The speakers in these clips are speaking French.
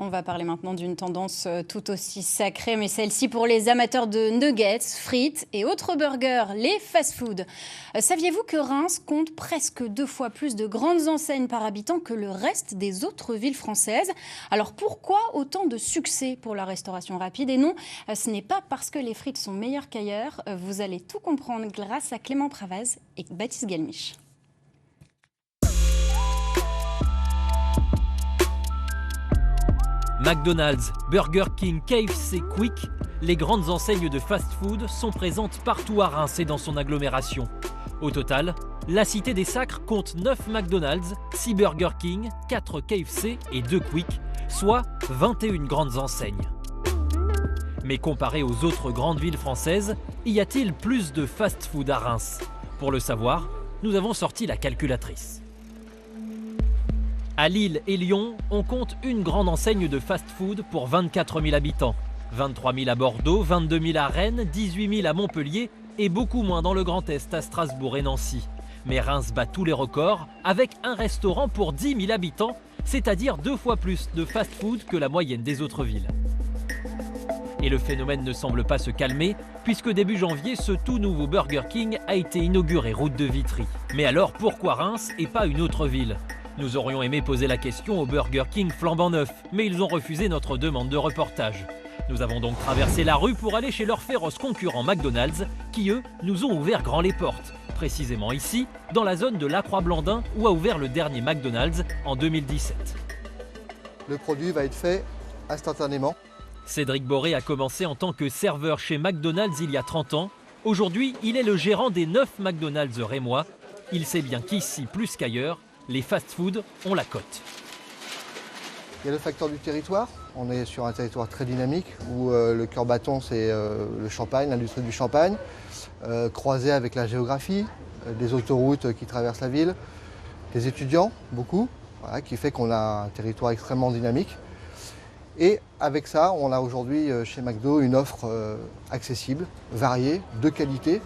On va parler maintenant d'une tendance tout aussi sacrée, mais celle-ci pour les amateurs de nuggets, frites et autres burgers, les fast-foods. Saviez-vous que Reims compte presque 2 fois plus de grandes enseignes par habitant que le reste des autres villes françaises? Alors pourquoi autant de succès pour la restauration rapide? Et non, ce n'est pas parce que les frites sont meilleures qu'ailleurs. Vous allez tout comprendre grâce à Clément Pravaz et Baptiste Galmiche. McDonald's, Burger King, KFC, Quick, les grandes enseignes de fast-food sont présentes partout à Reims et dans son agglomération. Au total, la Cité des Sacres compte 9 McDonald's, 6 Burger King, 4 KFC et 2 Quick, soit 21 grandes enseignes. Mais comparé aux autres grandes villes françaises, y a-t-il plus de fast-food à Reims? Pour le savoir, nous avons sorti la calculatrice. À Lille et Lyon, on compte une grande enseigne de fast-food pour 24 000 habitants. 23 000 à Bordeaux, 22 000 à Rennes, 18 000 à Montpellier et beaucoup moins dans le Grand Est à Strasbourg et Nancy. Mais Reims bat tous les records avec un restaurant pour 10 000 habitants, c'est-à-dire 2 fois plus de fast-food que la moyenne des autres villes. Et le phénomène ne semble pas se calmer, puisque début janvier, ce tout nouveau Burger King a été inauguré route de Vitry. Mais alors pourquoi Reims et pas une autre ville? Nous aurions aimé poser la question au Burger King flambant neuf, mais ils ont refusé notre demande de reportage. Nous avons donc traversé la rue pour aller chez leurs féroces concurrents McDonald's, qui eux, nous ont ouvert grand les portes. Précisément ici, dans la zone de Lacroix-Blandin, où a ouvert le dernier McDonald's en 2017. Le produit va être fait instantanément. Cédric Boré a commencé en tant que serveur chez McDonald's il y a 30 ans. Aujourd'hui, il est le gérant des 9 McDonald's rémois. Il sait bien qu'ici, plus qu'ailleurs, les fast-foods ont la cote. Il y a le facteur du territoire. On est sur un territoire très dynamique où le cœur battant, c'est le champagne, l'industrie du champagne, croisé avec la géographie, des autoroutes qui traversent la ville, des étudiants, beaucoup, voilà, qui fait qu'on a un territoire extrêmement dynamique. Et avec ça, on a aujourd'hui chez McDo une offre accessible, variée, de qualité.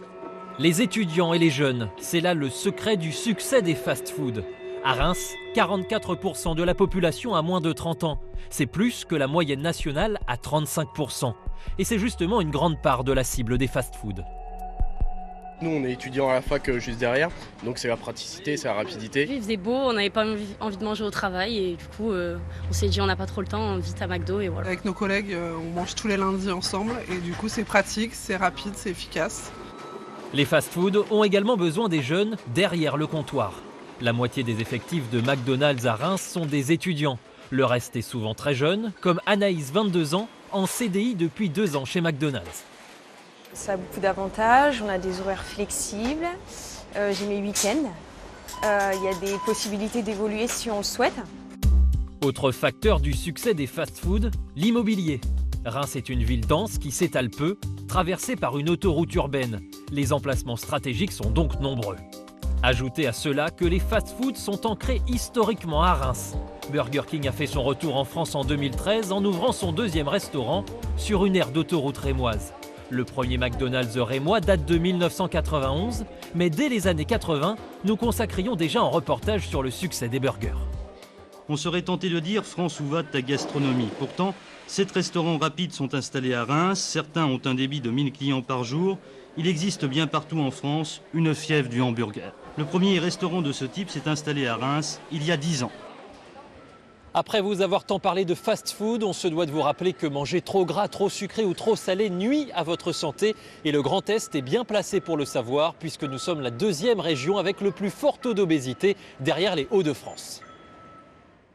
Les étudiants et les jeunes, c'est là le secret du succès des fast-foods. À Reims, 44% de la population a moins de 30 ans. C'est plus que la moyenne nationale à 35%. Et c'est justement une grande part de la cible des fast-foods. Nous, on est étudiants à la fac juste derrière, donc c'est la praticité, c'est la rapidité. Il faisait beau, on n'avait pas envie de manger au travail et du coup, on s'est dit on n'a pas trop le temps, vite à McDo et voilà. Avec nos collègues, on mange tous les lundis ensemble et du coup, c'est pratique, c'est rapide, c'est efficace. Les fast-foods ont également besoin des jeunes derrière le comptoir. La moitié des effectifs de McDonald's à Reims sont des étudiants. Le reste est souvent très jeune, comme Anaïs, 22 ans, en CDI depuis 2 ans chez McDonald's. Ça a beaucoup d'avantages, on a des horaires flexibles, j'ai mes week-ends, il y a des possibilités d'évoluer si on le souhaite. Autre facteur du succès des fast-foods, l'immobilier. Reims est une ville dense qui s'étale peu, traversée par une autoroute urbaine. Les emplacements stratégiques sont donc nombreux. Ajoutez à cela que les fast-foods sont ancrés historiquement à Reims. Burger King a fait son retour en France en 2013 en ouvrant son 2e restaurant sur une aire d'autoroute rémoise. Le premier McDonald's rémois date de 1991, mais dès les années 80, nous consacrions déjà un reportage sur le succès des burgers. On serait tenté de dire France où va ta gastronomie. Pourtant, 7 restaurants rapides sont installés à Reims, certains ont un débit de 1000 clients par jour. Il existe bien partout en France une fièvre du hamburger. Le premier restaurant de ce type s'est installé à Reims il y a 10 ans. Après vous avoir tant parlé de fast-food, on se doit de vous rappeler que manger trop gras, trop sucré ou trop salé nuit à votre santé. Et le Grand Est est bien placé pour le savoir, puisque nous sommes la 2e région avec le plus fort taux d'obésité derrière les Hauts-de-France.